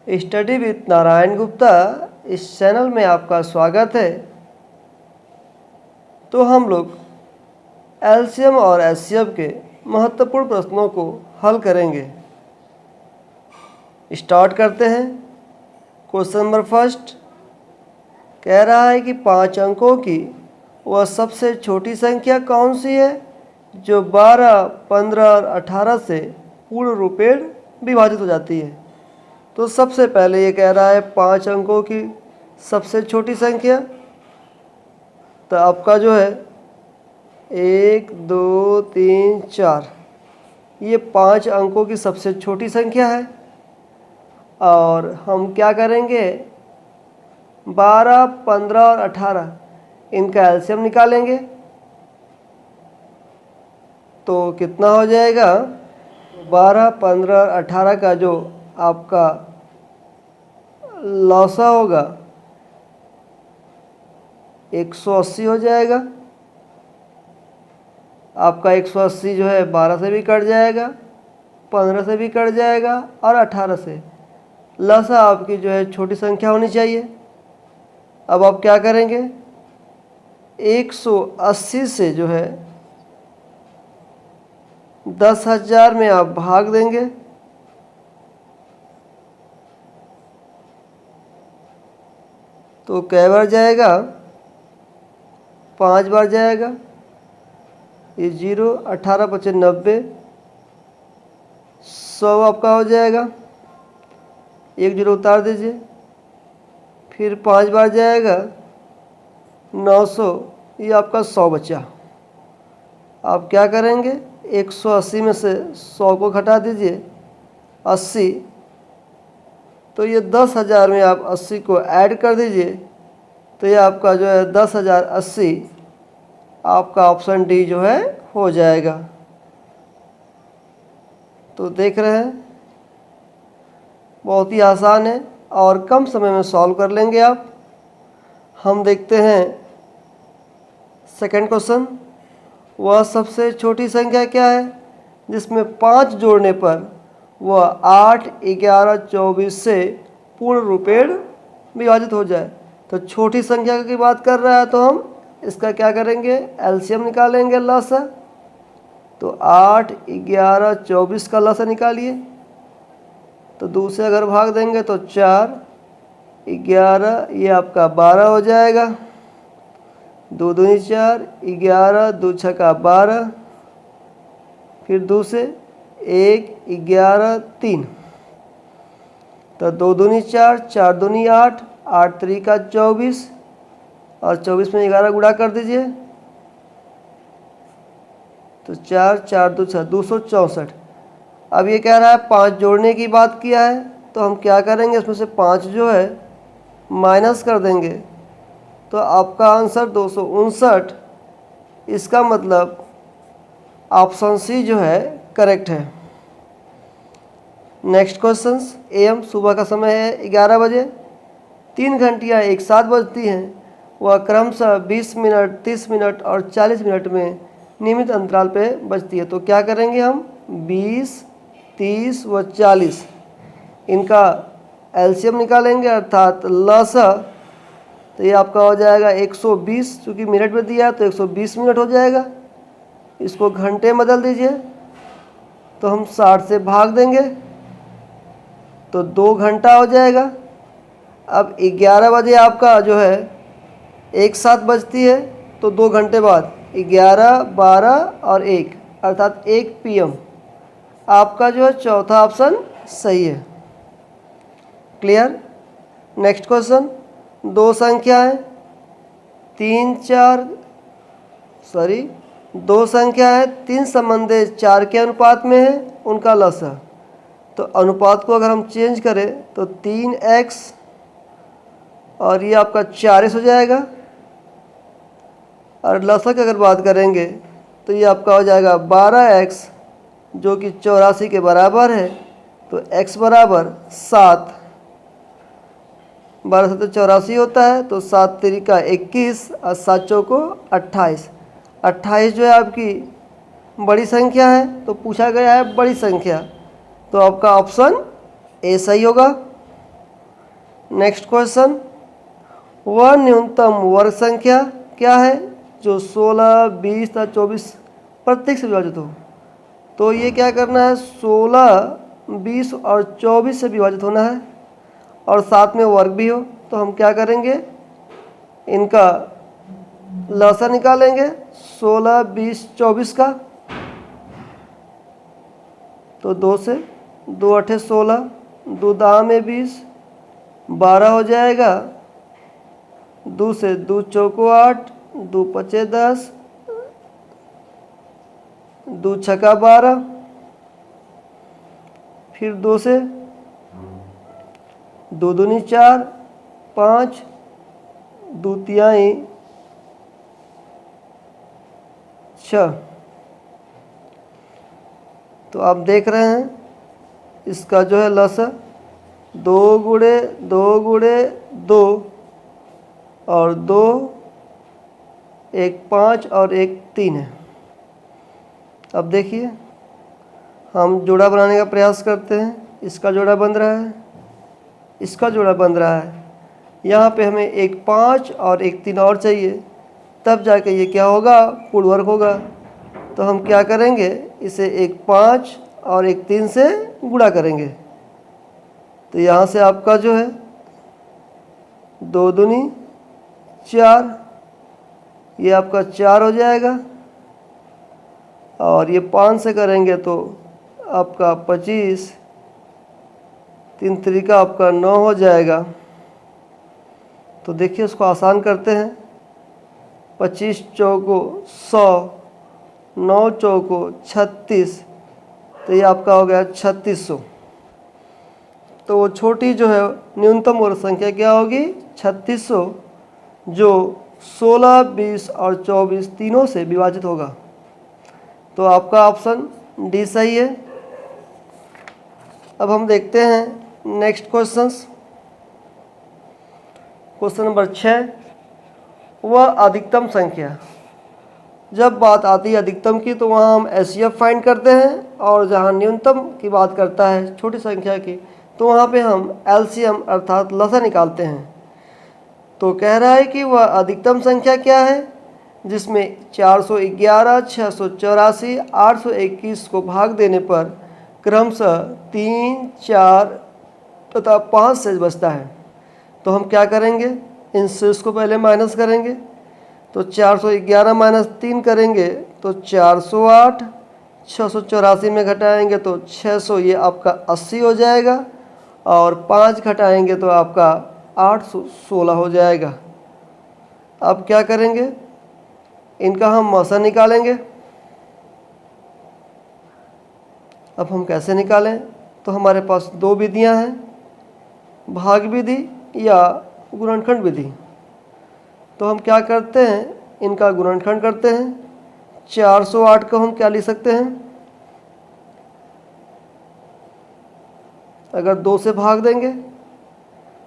Study with Narayan Gupta इस channel में आपका स्वागत है। तो हम लोग एलसीएम और एचसीएफ के महत्वपूर्ण प्रश्नों को हल करेंगे। स्टार्ट करते हैं। क्वेश्चन नंबर फर्स्ट कह रहा है कि 5 अंकों की वह सबसे छोटी संख्या कौन सी है जो 12, 15 और 18 से पूर्ण रूपेण विभाजित हो जाती है। तो सबसे पहले ये कह रहा है 5 अंकों की सबसे छोटी संख्या। तो आपका जो है 1, 2, 3, 4 ये 5 अंकों की सबसे छोटी संख्या है। और हम क्या करेंगे 12, 15 और 18 इनका एलसीएम निकालेंगे। तो कितना हो जाएगा 12, 15 और 18 का जो आपका लौसा होगा 180 हो जाएगा। आपका 180 जो है 12 से भी कट जाएगा, 15 से भी कट जाएगा और 18 से। लसा आपकी जो है छोटी संख्या होनी चाहिए। अब आप क्या करेंगे 180 से जो है 10,000 में आप भाग देंगे। तो कै बार जाएगा 5 बार जाएगा। ये 0, 18 × 5 = 90, 100 आपका हो जाएगा। 1 0 उतार दीजिए। फिर 5 बार जाएगा 900, ये आपका 100 बचा। आप क्या करेंगे 180 में से 100 को घटा दीजिए 80। तो ये 10,000 में आप 80 को ऐड कर दीजिए। तो ये आपका जो है 10,080 आपका ऑप्शन डी जो है हो जाएगा। तो देख रहे हैं बहुत ही आसान है और कम समय में सॉल्व कर लेंगे आप। हम देखते हैं सेकंड क्वेश्चन। वह सबसे छोटी संख्या क्या है जिसमें 5 जोड़ने पर वह 8, 11, 24 से पूर्ण रूपेण विभाजित हो जाए। तो छोटी संख्या की बात कर रहा है तो हम इसका क्या करेंगे एलसीएम निकालेंगे लसा। तो 8, 11, 24 का लसा निकालिए। तो 2 से अगर भाग देंगे तो 4, 11 ये आपका 12 हो जाएगा। 2 दूनी 4, 11, 2 छक्का 12। फिर 2 से 1, 11, 3। तो 2 दूनी 4, 4 दूनी 8, 8 3 = 24 और 24 में 11 गुणा कर दीजिए। तो 4, 4 2 6 264। अब ये कह रहा है 5 जोड़ने की बात किया है तो हम क्या करेंगे इसमें से 5 जो है माइनस कर देंगे। तो आपका आंसर 259। इसका मतलब ऑप्शन सी जो है करेक्ट है। Next question. एम सुबह का समय है 11 बजे। 3 घंटियाँ एक साथ बजती हैं। वह क्रमशः 20 मिनट, 30 मिनट और 40 मिनट में नियमित अंतराल पे बजती है। तो क्या करेंगे हम 20, 30 व 40 इनका एलसीएम निकालेंगे अर्थात लसा। तो ये आपका हो जाएगा 120, चूँकि मिनट में दिया है तो 120 मिनट हो जाएगा। इसको घंटे में बदल दीजिए। तो हम 60 से भाग देंगे तो 2 घंटा हो जाएगा। अब 11 बजे आपका जो है एक साथ बजती है तो 2 घंटे बाद 11, 12 और 1 अर्थात 1 PM आपका जो है चौथा ऑप्शन सही है। क्लियर। Next question. 2 संख्या है 2 संख्या है 3 संबंधे 4 के अनुपात में है उनका लसा। तो अनुपात को अगर हम चेंज करें तो 3x और ये आपका 40 हो जाएगा। और लसा की अगर बात करेंगे तो ये आपका हो जाएगा 12x जो कि 84 के बराबर है। तो x बराबर 7। 12 से तो 84 होता है। तो 7 3 = 21 और 7 चौको 28। 28 जो है आपकी बड़ी संख्या है तो पूछा गया है बड़ी संख्या। तो आपका ऑप्शन ए सही होगा। नेक्स्ट क्वेश्चन, वह न्यूनतम वर्ग संख्या क्या है जो 16, 20 तथा 24 प्रत्येक से विभाजित हो। तो ये क्या करना है, 16, 20 और 24 से विभाजित होना है और साथ में वर्ग भी हो। तो हम क्या करेंगे, इनका लसा निकालेंगे 16, 20, 24 का। तो 2 से 2 अठे 16, 2 दाम में 20, 12 हो जाएगा। 2 से 2 चौको 8, 2 पचे 10, 2 छका 12, फिर 2 से 2 दूनी 4, 5, 2 तिहाई 6। तो आप देख रहे हैं इसका जो है लसा 2 गुणे 2 गुणे 2 और 2, 1 5 और 1 3 है। अब देखिए हम जोड़ा बनाने का प्रयास करते हैं। इसका जोड़ा बन रहा है, इसका जोड़ा बन रहा है। यहाँ पे हमें 1 5 और 1 3 और चाहिए, तब जाके ये क्या होगा, पूर्ण वर्ग होगा। तो हम क्या करेंगे, इसे 1 5 और 1 3 से गुणा करेंगे। तो यहाँ से आपका जो है 2 दूनी 4, ये आपका 4 हो जाएगा। और ये 5 से करेंगे तो आपका 25, 3 त्रिका आपका 9 हो जाएगा। तो देखिए उसको आसान करते हैं। 25 चौको 100, 9 चौको 36, तो ये आपका हो गया 3600। तो वो छोटी जो है न्यूनतम वर्ग संख्या क्या होगी, 3600, जो 16, 20 और 24 तीनों से विभाजित होगा। तो आपका ऑप्शन डी सही है। अब हम देखते हैं नेक्स्ट क्वेश्चंस। क्वेश्चन नंबर 6, वह अधिकतम संख्या। जब बात आती है अधिकतम की तो वहाँ हम एचसीएफ फाइंड करते हैं, और जहाँ न्यूनतम की बात करता है छोटी संख्या की तो वहाँ पे हम एलसीएम अर्थात लसा निकालते हैं। तो कह रहा है कि वह अधिकतम संख्या क्या है जिसमें 411, 684, 821 को भाग देने पर क्रमशः 3, 4 तथा 5 शेष बचता है। तो हम क्या करेंगे, इन शेष को पहले माइनस करेंगे। तो 411 माइनस 3 करेंगे तो 408, 684 में घटाएंगे तो 600, ये आपका 80 हो जाएगा। और 5 घटाएंगे तो आपका 816 हो जाएगा। अब क्या करेंगे, इनका हम मौसा निकालेंगे। अब हम कैसे निकालें, तो हमारे पास 2 विधियां हैं, भाग विधि या गुणनखंड विधि। तो हम क्या करते हैं, इनका गुणनखंड करते हैं। 408 को हम क्या लिख सकते हैं, अगर 2 से भाग देंगे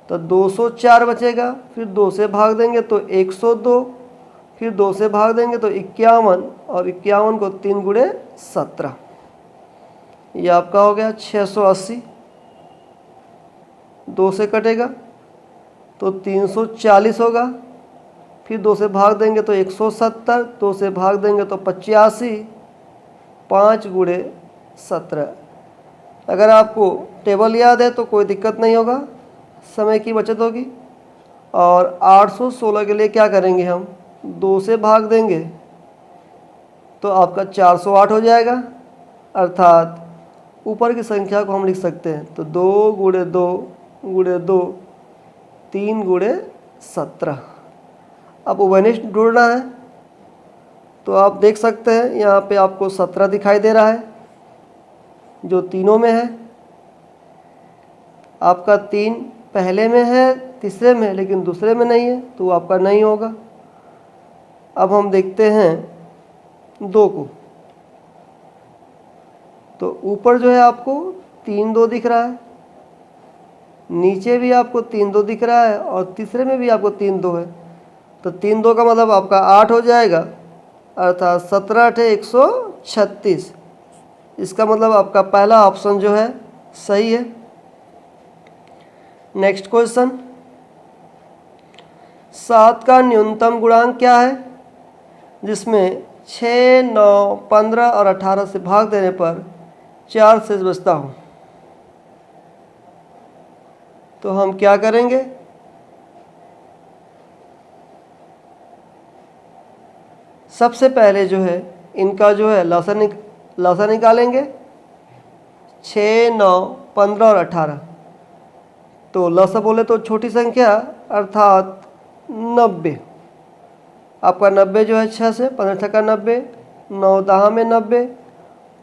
तो 204 बचेगा, फिर 2 से भाग देंगे तो 102, फिर 2 से भाग देंगे तो 51, और 51 को 3 गुणे 17, ये आपका हो गया 680। 2 से कटेगा तो 340 होगा, फिर 2 से भाग देंगे तो 170, 2 से भाग देंगे तो 85, 5 गुणे 17। अगर आपको टेबल याद है तो कोई दिक्कत नहीं होगा, समय की बचत होगी। और 816 के लिए क्या करेंगे, हम 2 से भाग देंगे तो आपका 408 हो जाएगा, अर्थात ऊपर की संख्या को हम लिख सकते हैं। तो 2 गुणे 2 गुणे 2, 3 गुणे 17। अब उभयनिष्ठ ढूंढना है, तो आप देख सकते हैं यहाँ पे आपको 17 दिखाई दे रहा है जो तीनों में है। आपका 3 पहले में है, तीसरे में है, लेकिन दूसरे में नहीं है, तो वो आपका नहीं होगा। अब हम देखते हैं 2 को। तो ऊपर जो है आपको 3 2 दिख रहा है, नीचे भी आपको 3 2 दिख रहा है, और तीसरे में भी आपको 3 2 है। तो 3 2 का मतलब आपका 8 हो जाएगा, अर्थात 17 8 136। इसका मतलब आपका पहला ऑप्शन जो है सही है। नेक्स्ट क्वेश्चन, 7 का न्यूनतम गुणांक क्या है, जिसमें 6, 9, 15 और 18 से भाग देने पर 4 शेष बचता हो। तो हम क्या करेंगे, सबसे पहले जो है इनका जो है लसा निकालेंगे। 6, 9, 15 और 18। तो लसा बोले तो छोटी संख्या अर्थात 90। आपका 90 जो है 6 से, 15 छक्का 90, 9 दहा में 90,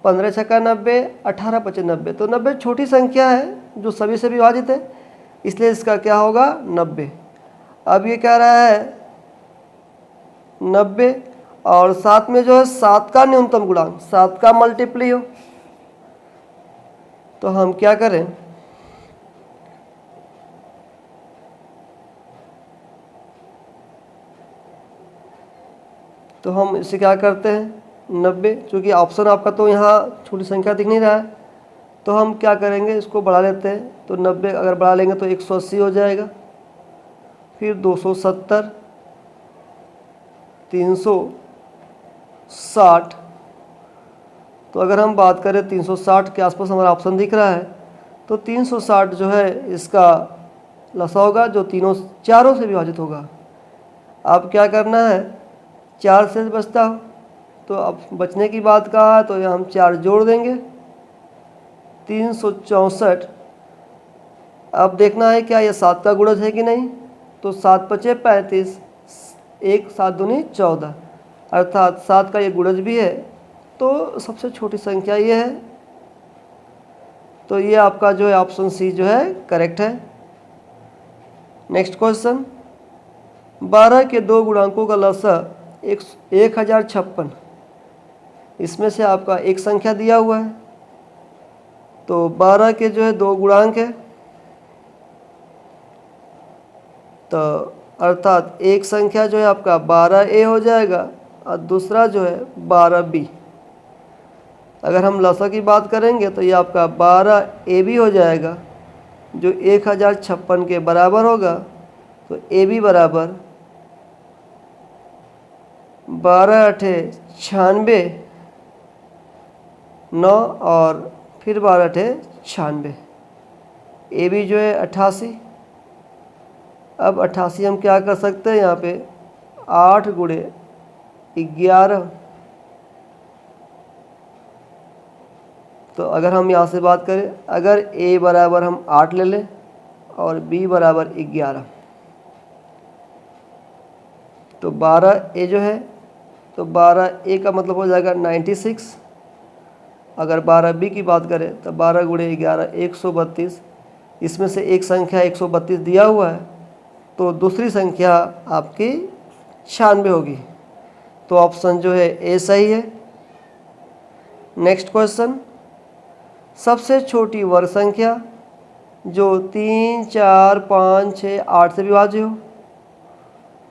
15 छक्का 90, 18 पचे 90। तो 90 छोटी संख्या है जो सभी से विभाजित है, इसलिए इसका क्या होगा 90। अब ये कह रहा है 90 और साथ में जो है 7 का न्यूनतम गुणांक, 7 का मल्टीप्ली हो। तो हम क्या करें, तो हम इसे क्या करते हैं 90, चूँकि ऑप्शन आपका तो यहाँ छोटी संख्या दिख नहीं रहा है, तो हम क्या करेंगे इसको बढ़ा लेते हैं। तो 90 अगर बढ़ा लेंगे तो 180 हो जाएगा, फिर 270, 360। तो अगर हम बात करें 360 के आसपास हमारा ऑप्शन दिख रहा है, तो 360 जो है इसका लसा होगा जो चारों से विभाजित होगा। अब क्या करना है, 4 से बचता हो, तो अब बचने की बात कहा है तो यहाँ हम 4 जोड़ देंगे, 364। अब देखना है क्या ये 7 का गुणज है कि नहीं। तो 7 पचे 35, 1 7 दूनी 14, अर्थात 7 का ये गुणज भी है। तो सबसे छोटी संख्या ये है। तो ये आपका जो है ऑप्शन सी जो है करेक्ट है। नेक्स्ट क्वेश्चन, 12 के 2 गुणांकों का लसा 1056। इसमें से आपका एक संख्या दिया हुआ है। तो 12 के जो है 2 गुणांक है, तो अर्थात एक संख्या जो है आपका 12A हो जाएगा और दूसरा जो है 12B। अगर हम लसा की बात करेंगे तो ये आपका 12AB हो जाएगा जो 1056 के बराबर होगा। तो AB बराबर 12 8 96, 9 और फिर 12 8 96। AB जो है 88। अब 88 हम क्या कर सकते हैं, यहाँ पे 8 गुणे 11। तो अगर हम यहाँ से बात करें, अगर A बराबर हम 8 ले लें और B बराबर 11, तो 12A जो है, तो 12A का मतलब हो जाएगा 96। अगर 12B की बात करें तो 12 गुणे 11 132। इसमें से एक संख्या 132 दिया हुआ है, तो दूसरी संख्या आपकी 96 होगी। तो ऑप्शन जो है ए सही है। नेक्स्ट क्वेश्चन, सबसे छोटी वर्ग संख्या जो 3, 4, 5, 6, 8 से विभाज्य हो।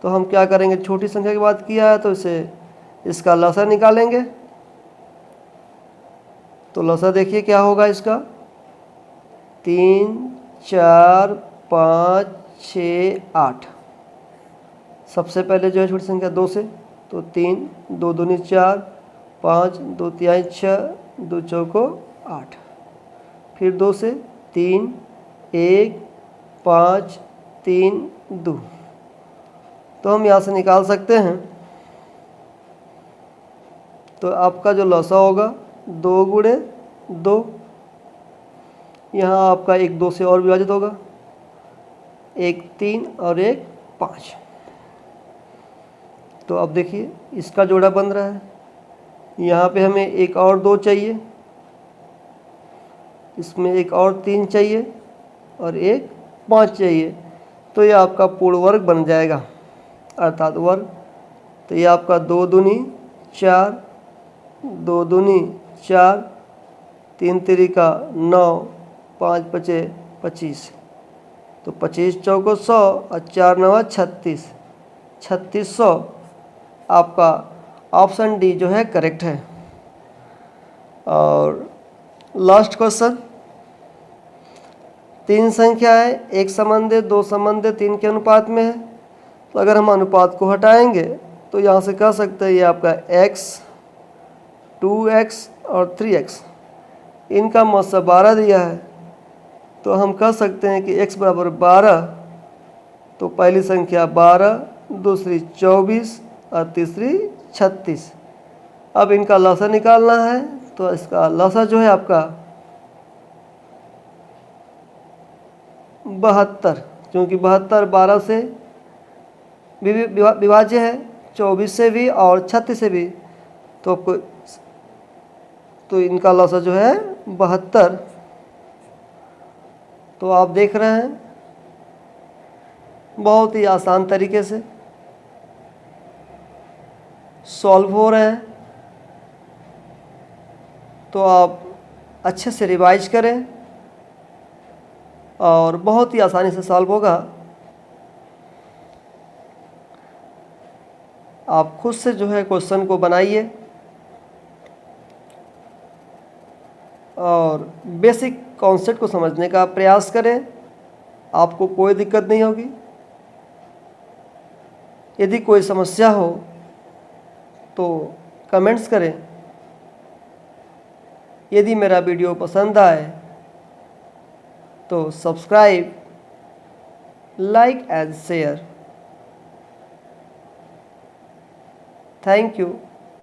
तो हम क्या करेंगे, छोटी संख्या की बात किया है तो इसे इसका लसा निकालेंगे। तो लसा देखिए क्या होगा इसका, 3, 4, 5, 6, 8। सबसे पहले जो है छोटी संख्या 2 से, तो 3, 2 दूनी 4, 5, 2 तिहाई 6, 2 चौको 8। फिर 2 से 3, 1, 5, 3, 2। तो हम यहाँ से निकाल सकते हैं। तो आपका जो लसा होगा 2 गुणे 2, यहाँ आपका एक 2 से और विभाजित होगा, एक 3 और एक 5। तो अब देखिए इसका जोड़ा बन रहा है। यहाँ पे हमें एक और 2 चाहिए, इसमें एक और 3 चाहिए और एक 5 चाहिए। तो ये आपका पूर्ण वर्ग बन जाएगा, अर्थात वर्ग। तो ये आपका 2 दूनी 4, 2 दूनी 4, 3 तिरिका 9, 5 पचे 25। तो 25 चौको 100 और 4 9 36, 3600। आपका ऑप्शन डी जो है करेक्ट है। और लास्ट क्वेश्चन, 3 संख्या है, एक संबंधित 2 संबंधित 3 के अनुपात में है। तो अगर हम अनुपात को हटाएंगे तो यहाँ से कह सकते हैं ये आपका x, 2x और 3x, इनका मौसा 12 दिया है। तो हम कह सकते हैं कि x बराबर 12, तो पहली संख्या 12, दूसरी 24 और तीसरी 36। अब इनका लसा निकालना है, तो इसका लसा जो है आपका 72, क्योंकि 72 12 से विभाज्य है, 24 से भी और 36 से भी, तो आपको तो इनका लसा जो है 72। तो आप देख रहे हैं बहुत ही आसान तरीके से सॉल्व हो रहे हैं। तो आप अच्छे से रिवाइज करें और बहुत ही आसानी से सॉल्व होगा। आप खुद से जो है क्वेश्चन को बनाइए और बेसिक कॉन्सेप्ट को समझने का प्रयास करें, आपको कोई दिक्कत नहीं होगी। यदि कोई समस्या हो तो कमेंट्स करें। यदि मेरा वीडियो पसंद आए तो subscribe, like and share. Thank you.